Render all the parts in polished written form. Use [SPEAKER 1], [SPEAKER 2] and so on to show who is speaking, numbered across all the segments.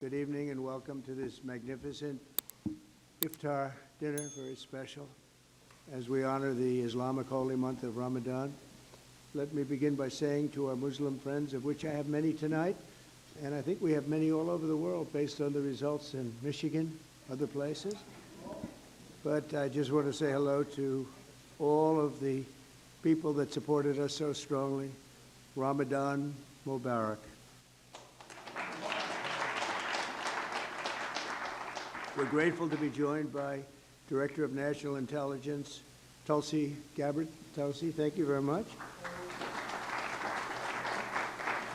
[SPEAKER 1] Good evening and welcome to this magnificent Iftar dinner, very special, as we honor the Islamic holy month of Ramadan. Let me begin by saying to our Muslim friends, of which I have many tonight, and I think we have many all over the world based on the results in Michigan, other places. But I just want to say hello to all of the people that supported us so strongly. Ramadan Mubarak. We're grateful to be joined by Director of National Intelligence, Tulsi Gabbard. Tulsi, thank you very much.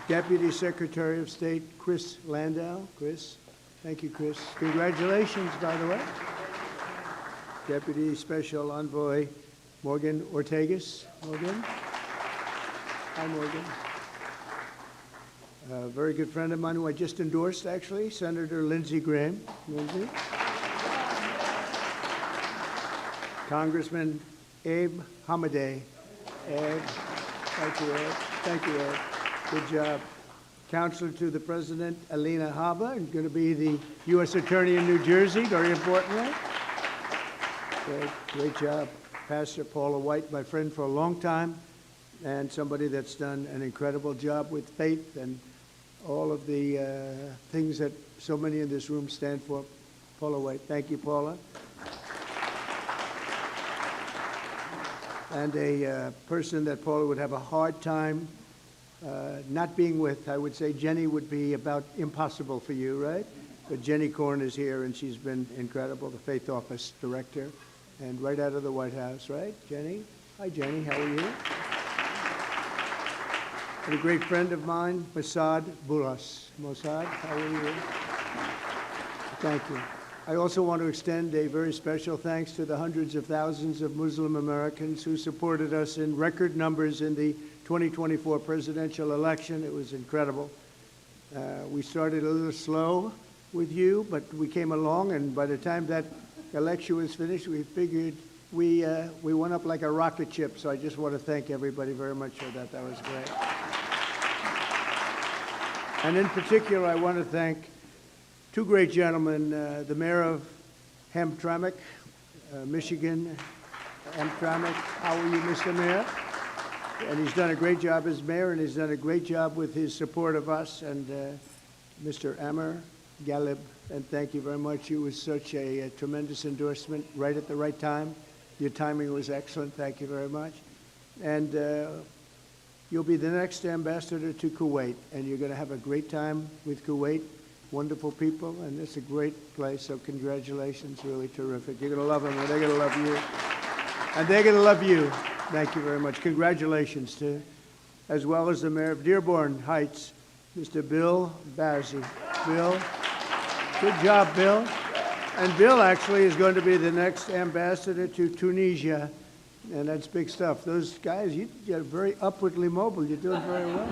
[SPEAKER 1] Deputy Secretary of State, Chris Landau. Chris, thank you, Chris. Congratulations, by the way. Deputy Special Envoy, Morgan Ortegas. Morgan. Hi, Morgan. A very good friend of mine who I just endorsed, actually, Senator Lindsey Graham. Lindsey. Congressman Abe Hamadeh. Abe, thank you, Abe. Thank you, Abe. Good job. Counselor to the President, Alina Habba, and going to be the U.S. Attorney in New Jersey, very importantly. Great job. Pastor Paula White, my friend for a long time, and somebody that's done an incredible job with faith and all of the things that so many in this room stand for. Paula White. Thank you, Paula. And a person that Paula would have a hard time not being with. I would say Jenny would be about impossible for you, right? But Jenny Korn is here, and she's been incredible, the Faith Office Director, and right out of the White House, right? Jenny? Hi, Jenny. How are you? And a great friend of mine, Mossad Boulas. Mossad, how are you? Thank you. I also want to extend a very special thanks to the hundreds of thousands of Muslim Americans who supported us in record numbers in the 2024 presidential election. It was incredible. We started a little slow with you, but we came along, and by the time that election was finished, we figured we went up like a rocket ship. So I just want to thank everybody very much for that. That was great. And in particular, I want to thank two great gentlemen, the mayor of Hamtramck, Michigan. Hamtramck, how are you, Mr. Mayor? And he's done a great job as mayor, and he's done a great job with his support of us, and Mr. Amr Galib, and thank you very much. You was such a tremendous endorsement right at the right time. Your timing was excellent. Thank you very much. And you'll be the next ambassador to Kuwait, and you're going to have a great time with Kuwait. Wonderful people, and it's a great place, so congratulations, really terrific. You're going to love them, and they're going to love you. And they're going to love you. Thank you very much. Congratulations to, as well as the mayor of Dearborn Heights, Mr. Bill Bazzi. Bill, good job, Bill. And Bill actually is going to be the next ambassador to Tunisia, and that's big stuff. Those guys, you're very upwardly mobile. You're doing very well.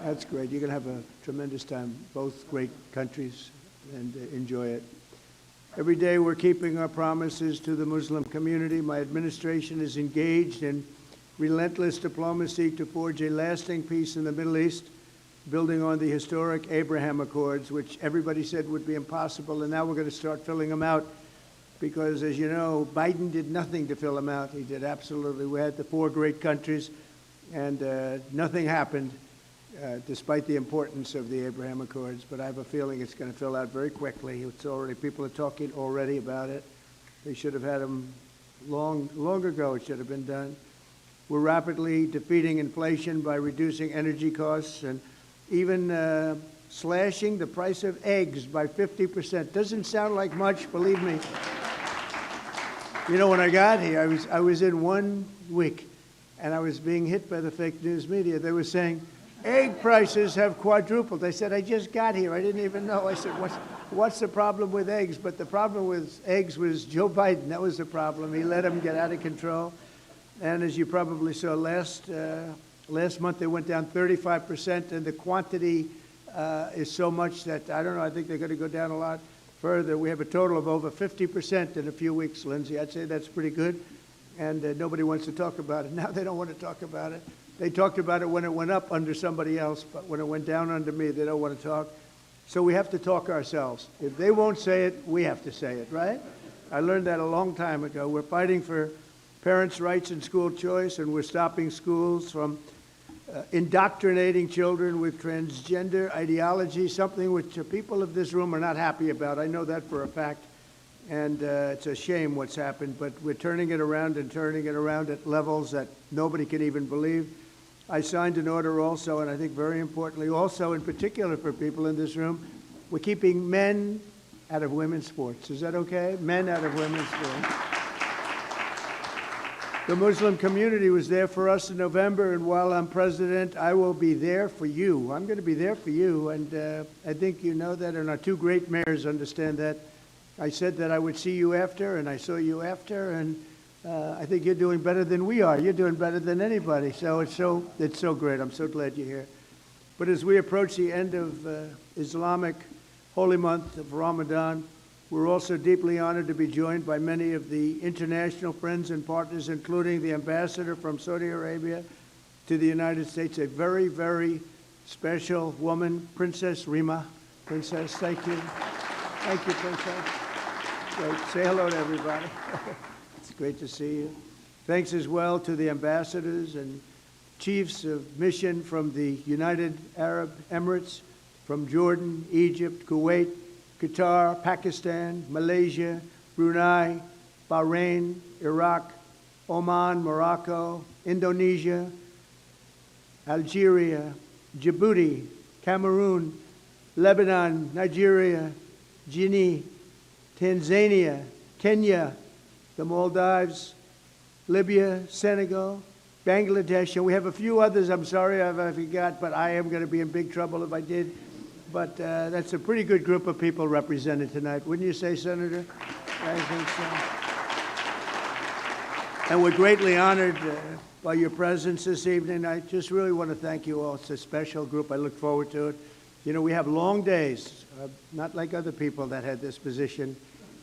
[SPEAKER 1] That's great. You're going to have a tremendous time, both great countries, and enjoy it. Every day we're keeping our promises to the Muslim community. My administration is engaged in relentless diplomacy to forge a lasting peace in the Middle East, building on the historic Abraham Accords, which everybody said would be impossible, and now we're going to start filling them out because, as you know, Biden did nothing to fill them out. He did absolutely. We had the four great countries, and nothing happened. Despite the importance of the Abraham Accords, but I have a feeling it's going to fill out very quickly. It's already, people are talking already about it. They should have had them long ago. It should have been done. We're rapidly defeating inflation by reducing energy costs and even slashing the price of eggs by 50%. Doesn't sound like much, believe me. You know, when I got here, I was in 1 week, and I was being hit by the fake news media. They were saying, egg prices have quadrupled. I said, I just got here. I didn't even know. I said, what's the problem with eggs? But the problem with eggs was Joe Biden. That was the problem. He let them get out of control. And as you probably saw last month, they went down 35%, and the quantity is so much that, I don't know, I think they're going to go down a lot further. We have a total of over 50% in a few weeks, Lindsay. I'd say that's pretty good. And nobody wants to talk about it. Now they don't want to talk about it. They talked about it when it went up under somebody else, but when it went down under me, they don't want to talk. So we have to talk ourselves. If they won't say it, we have to say it, right? I learned that a long time ago. We're fighting for parents' rights in school choice, and we're stopping schools from indoctrinating children with transgender ideology, something which people of this room are not happy about. I know that for a fact, and it's a shame what's happened, but we're turning it around and turning it around at levels that nobody can even believe. I signed an order also, and I think very importantly, also in particular for people in this room, we're keeping men out of women's sports. Is that okay? Men out of women's sports. The Muslim community was there for us in November, and while I'm president, I will be there for you. I'm going to be there for you, and I think you know that, and our two great mayors understand that. I said that I would see you after, and I saw you after, and I think you're doing better than we are. You're doing better than anybody, so it's so great. I'm so glad you're here. But as we approach the end of Islamic holy month of Ramadan, we're also deeply honored to be joined by many of the international friends and partners, including the ambassador from Saudi Arabia to the United States, a very, very special woman, Princess Rima. Princess, thank you. Thank you, Princess. Great. Say hello to everybody. It's great to see you. Thanks as well to the ambassadors and chiefs of mission from the United Arab Emirates, from Jordan, Egypt, Kuwait, Qatar, Pakistan, Malaysia, Brunei, Bahrain, Iraq, Oman, Morocco, Indonesia, Algeria, Djibouti, Cameroon, Lebanon, Nigeria, Guinea, Tanzania, Kenya, the Maldives, Libya, Senegal, Bangladesh, and we have a few others. I'm sorry if I forgot, but I am going to be in big trouble if I did. But that's a pretty good group of people represented tonight. Wouldn't you say, Senator? I think so. And we're greatly honored by your presence this evening. I just really want to thank you all. It's a special group. I look forward to it. You know, we have long days, not like other people that had this position.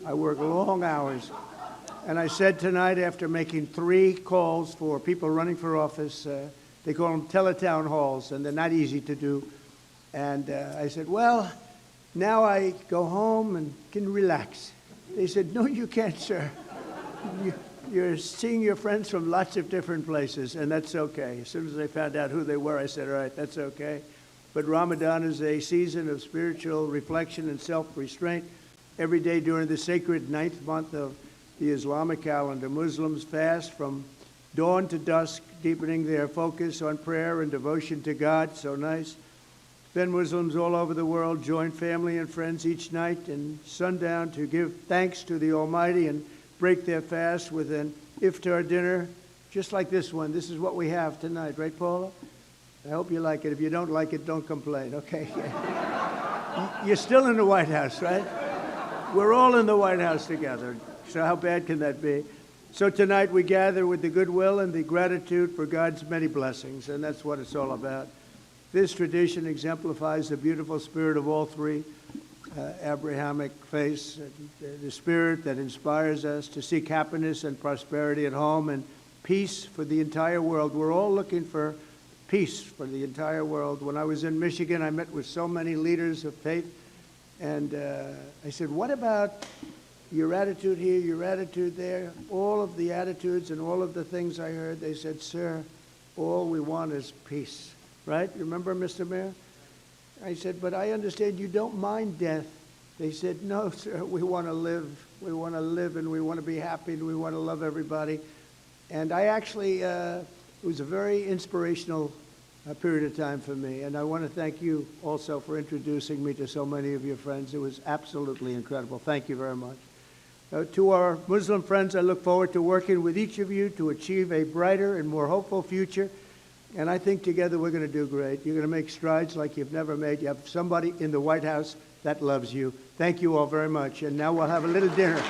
[SPEAKER 1] I work long hours. And I said tonight, after making 3 calls for people running for office, they call them teletown halls, and they're not easy to do. And I said, well, now I go home and can relax. They said, no, you can't, sir. You're seeing your friends from lots of different places, and that's okay. As soon as I found out who they were, I said, all right, that's okay. But Ramadan is a season of spiritual reflection and self-restraint. Every day during the sacred 9th month of the Islamic calendar, Muslims fast from dawn to dusk, deepening their focus on prayer and devotion to God. So nice. Then Muslims all over the world join family and friends each night and sundown to give thanks to the Almighty and break their fast with an Iftar dinner, just like this one. This is what we have tonight, right, Paula? I hope you like it. If you don't like it, don't complain, okay? You're still in the White House, right? We're all in the White House together, so how bad can that be? So tonight we gather with the goodwill and the gratitude for God's many blessings, and that's what it's all about. This tradition exemplifies the beautiful spirit of all 3 Abrahamic faiths, the spirit that inspires us to seek happiness and prosperity at home and peace for the entire world. We're all looking for peace for the entire world. When I was in Michigan, I met with so many leaders of faith, and I said, what about your attitude here, your attitude there? All of the attitudes and all of the things I heard, they said, sir, all we want is peace. Right? You remember, Mr. Mayor? I said, but I understand you don't mind death. They said, no, sir, we want to live. We want to live, and we want to be happy, and we want to love everybody. And I actually, it was a very inspirational period of time for me. And I want to thank you also for introducing me to so many of your friends. It was absolutely incredible. Thank you very much. To our Muslim friends, I look forward to working with each of you to achieve a brighter and more hopeful future. And I think together we're going to do great. You're going to make strides like you've never made. You have somebody in the White House that loves you. Thank you all very much. And now we'll have a little dinner.